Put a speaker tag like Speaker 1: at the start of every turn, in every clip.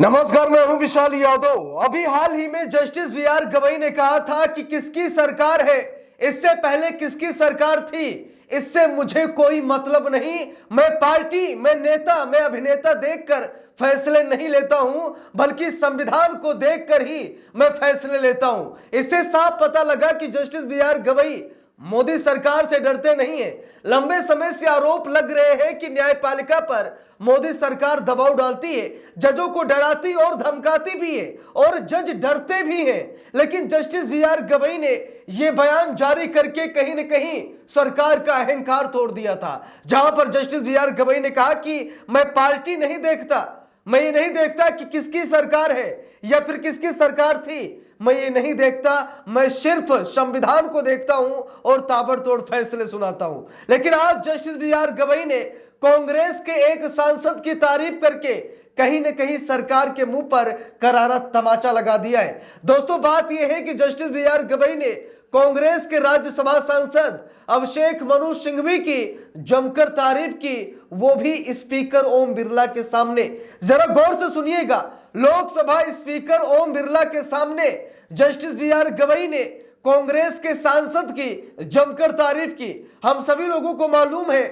Speaker 1: नमस्कार, मैं हूं विशाल यादव। अभी हाल ही में जस्टिस बी.आर. गवई ने कहा था कि किसकी सरकार है, इससे पहले किसकी सरकार थी, इससे मुझे कोई मतलब नहीं। मैं पार्टी, मैं नेता, मैं अभिनेता देखकर फैसले नहीं लेता हूं, बल्कि संविधान को देखकर ही मैं फैसले लेता हूं। इससे साफ पता लगा कि जस्टिस बी.आर. गवई मोदी सरकार से डरते नहीं है। लंबे समय से आरोप लग रहे हैं कि न्यायपालिका पर मोदी सरकार दबाव डालती है, जजों को डराती और धमकाती भी है और जज डरते भी हैं। लेकिन जस्टिस बी.आर. गवई ने यह बयान जारी करके कहीं न कहीं सरकार का अहंकार तोड़ दिया था। जहां पर जस्टिस बी.आर. गवई ने कहा कि मैं पार्टी नहीं देखता, मैं ये नहीं देखता कि किसकी सरकार है या फिर किसकी सरकार थी, मैं ये नहीं देखता, मैं सिर्फ संविधान को देखता हूं और ताबड़तोड़ फैसले सुनाता हूं। लेकिन आज जस्टिस बी.आर. गवई ने कांग्रेस के एक सांसद की तारीफ करके कहीं न कहीं सरकार के मुंह पर करारा तमाचा लगा दिया है। दोस्तों, बात यह है कि जस्टिस बी.आर. गवई ने कांग्रेस के राज्यसभा सांसद अभिषेक मनु सिंघवी की जमकर तारीफ की, वो भी स्पीकर ओम बिरला के सामने। जरा गौर से सुनिएगा, लोकसभा स्पीकर ओम बिरला के सामने जस्टिस बी.आर. गवई ने कांग्रेस के सांसद की जमकर तारीफ की। हम सभी लोगों को मालूम है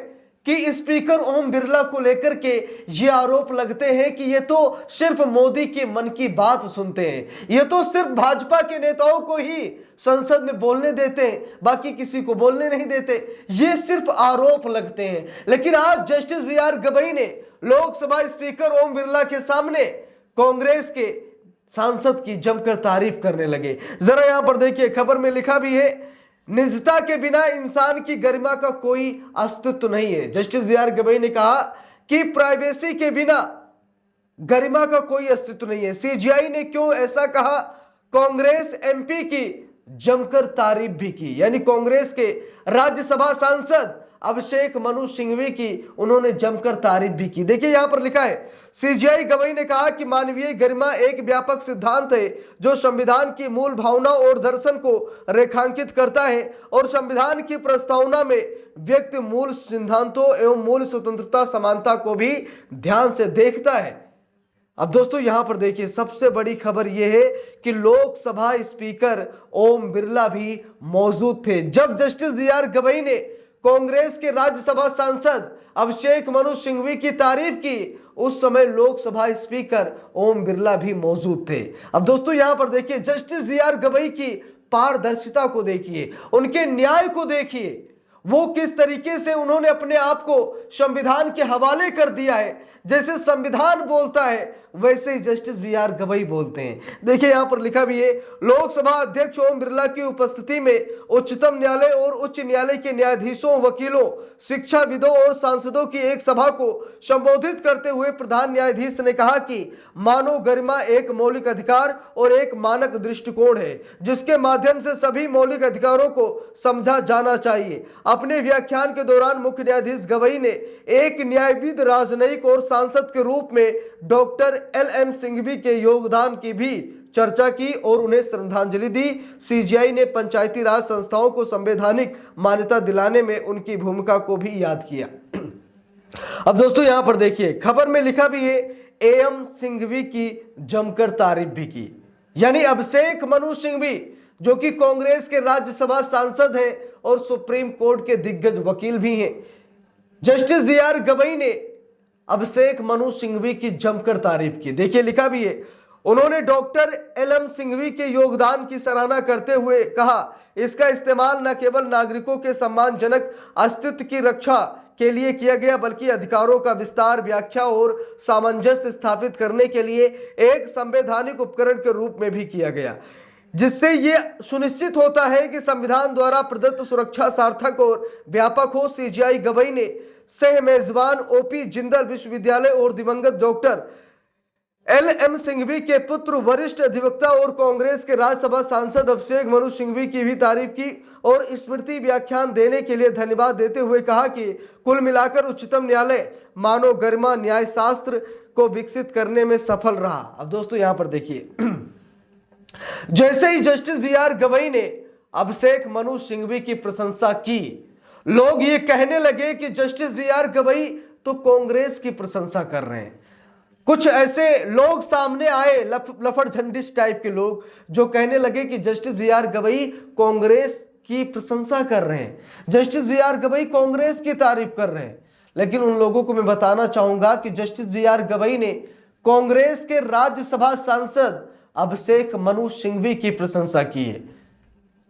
Speaker 1: कि स्पीकर ओम बिरला को लेकर के ये आरोप लगते हैं कि ये तो सिर्फ मोदी के मन की बात सुनते हैं, ये तो सिर्फ भाजपा के नेताओं को ही संसद में बोलने देते हैं, बाकी किसी को बोलने नहीं देते। ये सिर्फ आरोप लगते हैं। लेकिन आज जस्टिस बी.आर. गवई ने लोकसभा स्पीकर ओम बिरला के सामने कांग्रेस के सांसद की जमकर तारीफ करने लगे। जरा यहां पर देखिए, खबर में लिखा भी है, निजता के बिना इंसान की गरिमा का कोई अस्तित्व नहीं है। Justice B R. गवई ने कहा कि प्राइवेसी के बिना गरिमा का कोई अस्तित्व नहीं है। सीजीआई ने क्यों ऐसा कहा, कांग्रेस एमपी की जमकर तारीफ भी की। यानी कांग्रेस के राज्यसभा सांसद अभिषेक मनु सिंघवी की उन्होंने जमकर तारीफ भी की। देखिए यहां पर लिखा है, सीजीआई गवई ने कहा कि मानवीय गरिमा एक व्यापक सिद्धांत है जो संविधान की मूल भावना और दर्शन को रेखांकित करता है और संविधान की प्रस्तावना में व्यक्ति मूल सिद्धांतों एवं मूल स्वतंत्रता समानता को भी ध्यान से देखता है। अब दोस्तों यहां पर देखिए, सबसे बड़ी खबर यह है कि लोकसभा स्पीकर ओम बिरला भी मौजूद थे जब जस्टिस बी.आर. गवई ने कांग्रेस के राज्यसभा सांसद अभिषेक मनु सिंघवी की तारीफ की। उस समय लोकसभा स्पीकर ओम बिरला भी मौजूद थे। अब दोस्तों यहां पर देखिए, जस्टिस बी.आर. गवई की पारदर्शिता को देखिए, उनके न्याय को देखिए, वो किस तरीके से उन्होंने अपने आप को संविधान के हवाले कर दिया है। जैसे संविधान बोलता है वैसे ही जस्टिस बी.आर. गवई बोलते हैं। देखिए यहां पर लिखा भी है, लोकसभा अध्यक्ष ओम बिरला की उपस्थिति में उच्चतम न्यायालय और उच्च न्यायालय के न्यायाधीशों, वकीलों, शिक्षाविदों और सांसदों की एक सभा को संबोधित करते हुए प्रधान न्यायाधीश ने कहा कि मानव गरिमा एक मौलिक अधिकार और एक मानक दृष्टिकोण है जिसके माध्यम से सभी मौलिक अधिकारों को समझा जाना चाहिए। अपने व्याख्यान के दौरान मुख्य न्यायाधीश गवई ने एक न्यायविद, राजनयिक और सांसद के रूप में डॉक्टर एल.एम. सिंघवी के योगदान की भी चर्चा की और उन्हें श्रद्धांजलि दी। सीजीआई ने पंचायती राज संस्थाओं को संवैधानिक मान्यता दिलाने में उनकी भूमिका को भी याद किया। अब दोस्तों यहां पर देखिए, खबर में लिखा भी है, ए.एम. सिंघवी की जमकर तारीफ भी की। यानी अभिषेक मनु सिंघवी जो कि कांग्रेस के राज्यसभा सांसद हैं और सुप्रीम कोर्ट के दिग्गज वकील भी हैं, जस्टिस बी.आर. गवई ने अभिषेक मनु सिंघवी की जमकर तारीफ की। देखिए लिखा भी है, उन्होंने डॉक्टर एल.एम. सिंघवी के योगदान की सराहना करते हुए कहा, इसका इस्तेमाल न केवल नागरिकों के सम्मानजनक अस्तित्व की रक्षा के लिए किया गया बल्कि अधिकारों का विस्तार, व्याख्या और सामंजस्य स्थापित करने के लिए एक संवैधानिक उपकरण के रूप में भी किया गया, जिससे यह सुनिश्चित होता है कि संविधान द्वारा प्रदत्त सुरक्षा सार्थक और व्यापक हो। सीजीआई गवई ने सह मेजबान ओपी जिंदल विश्वविद्यालय और दिवंगत डॉक्टर एल.एम. सिंघवी के पुत्र, वरिष्ठ अधिवक्ता और कांग्रेस के राज्यसभा सांसद अभिषेक मनु सिंघवी की भी तारीफ की और स्मृति व्याख्यान देने के लिए धन्यवाद देते हुए कहा कि कुल मिलाकर उच्चतम न्यायालय मानव गरिमा न्याय शास्त्र को विकसित करने में सफल रहा। अब दोस्तों यहां पर देखिए, जैसे ही जस्टिस बी.आर. गवई ने अभिषेक मनु सिंघवी की प्रशंसा की, लोग ये कहने लगे कि जस्टिस बी.आर. गवई तो कांग्रेस की प्रशंसा कर रहे हैं, कुछ ऐसे लोग सामने आए, लफड़ झंडिस टाइप के लोग, जो कहने लगे कि justice B R Gavai Congress की प्रशंसा कर रहे हैं, justice B R Gavai Congress की तारीफ कर रहे हैं। लेकिन उन लोगों को मैं बताना चाहूंगा कि जस्टिस बी आर गवई ने कांग्रेस के राज्यसभा सांसद अभिषेक मनु सिंघवी की प्रशंसा की है।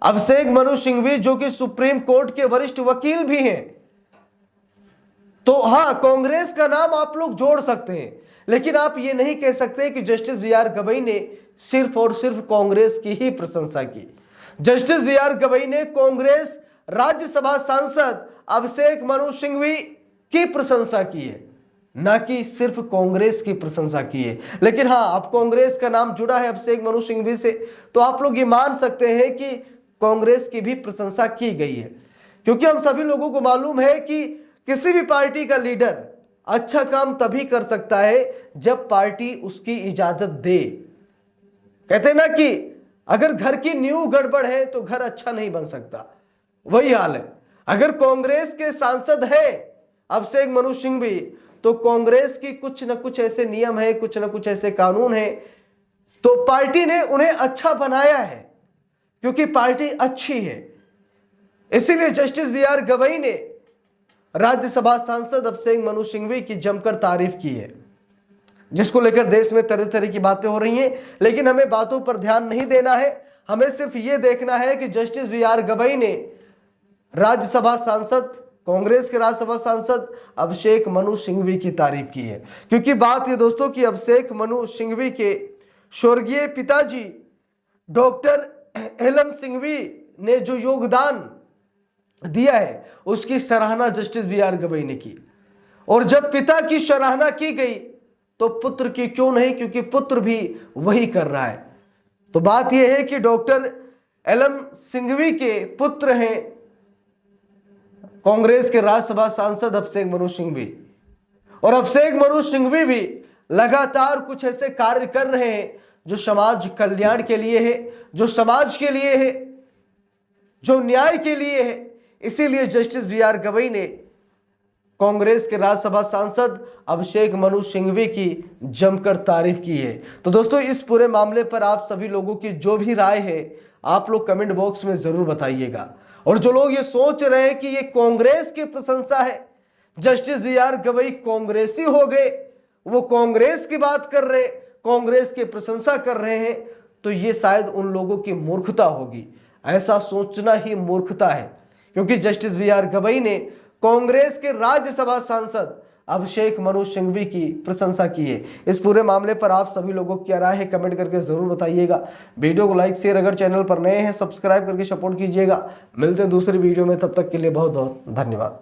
Speaker 1: अभिषेक मनु सिंघवी जो कि सुप्रीम कोर्ट के वरिष्ठ वकील भी हैं। तो हां, कांग्रेस का नाम आप लोग जोड़ सकते हैं, लेकिन आप ये नहीं कह सकते कि जस्टिस बी आर गवई ने सिर्फ और सिर्फ कांग्रेस की ही प्रशंसा की। जस्टिस बी आर गवई ने कांग्रेस राज्यसभा सांसद अभिषेक मनु सिंघवी की प्रशंसा की है, ना कि सिर्फ कांग्रेस की प्रशंसा की है। लेकिन हां, अब कांग्रेस का नाम जुड़ा है अभिषेक मनु सिंघवी से, तो आप लोग ये मान सकते हैं कि कांग्रेस की भी प्रशंसा की गई है। क्योंकि हम सभी लोगों को मालूम है कि किसी भी पार्टी का लीडर अच्छा काम तभी कर सकता है जब पार्टी उसकी इजाजत दे। कहते हैं ना कि अगर घर की नींव गड़बड़ है तो घर अच्छा नहीं बन सकता, वही हाल है। अगर कांग्रेस के सांसद है अभिषेक मनु सिंघवी, तो कांग्रेस की कुछ न कुछ ऐसे नियम है, कुछ न कुछ ऐसे कानून है, तो पार्टी ने उन्हें अच्छा बनाया है, क्योंकि पार्टी अच्छी है। इसीलिए जस्टिस बी आर गवई ने राज्यसभा सांसद अभिषेक मनु सिंघवी की जमकर तारीफ की है, जिसको लेकर देश में तरह तरह की बातें हो रही हैं। लेकिन हमें बातों पर ध्यान नहीं देना है, हमें सिर्फ ये देखना है कि जस्टिस बी आर गवई ने राज्यसभा सांसद, कांग्रेस के राज्यसभा सांसद अभिषेक मनु सिंघवी की तारीफ की है। क्योंकि बात ये दोस्तों कि अभिषेक मनु सिंघवी के स्वर्गीय पिताजी डॉक्टर एलएम सिंघवी ने जो योगदान दिया है, उसकी सराहना जस्टिस बी आर गवई ने की। और जब पिता की सराहना की गई तो पुत्र की क्यों नहीं, क्योंकि पुत्र भी वही कर रहा है। तो बात यह है कि डॉक्टर एलएम सिंघवी के पुत्र हैं कांग्रेस के राज्यसभा सांसद अभिषेक मनु सिंघवी, और अभिषेक मनु सिंघवी भी लगातार कुछ ऐसे कार्य कर रहे हैं जो समाज कल्याण के लिए है, जो समाज के लिए है, जो न्याय के लिए है। इसीलिए जस्टिस बी आर गवई ने कांग्रेस के राज्यसभा सांसद अभिषेक मनु सिंघवी की जमकर तारीफ की है। तो दोस्तों, इस पूरे मामले पर आप सभी लोगों की जो भी राय है, आप लोग कमेंट बॉक्स में जरूर बताइएगा। और जो लोग ये सोच रहे हैं कि ये कांग्रेस की प्रशंसा है, जस्टिस बी आर गवई कांग्रेसी हो गए, वो कांग्रेस की बात कर रहे, कांग्रेस की प्रशंसा कर रहे हैं, तो ये शायद उन लोगों की मूर्खता होगी। ऐसा सोचना ही मूर्खता है, क्योंकि जस्टिस बी आर गवई ने कांग्रेस के राज्यसभा सांसद अभिषेक मनु सिंघवी की प्रशंसा की है। इस पूरे मामले पर आप सभी लोगों की क्या राय है, कमेंट करके जरूर बताइएगा। वीडियो को लाइक शेयर, अगर चैनल पर नए हैं सब्सक्राइब करके सपोर्ट कीजिएगा। मिलते हैं दूसरी वीडियो में, तब तक के लिए बहुत बहुत धन्यवाद।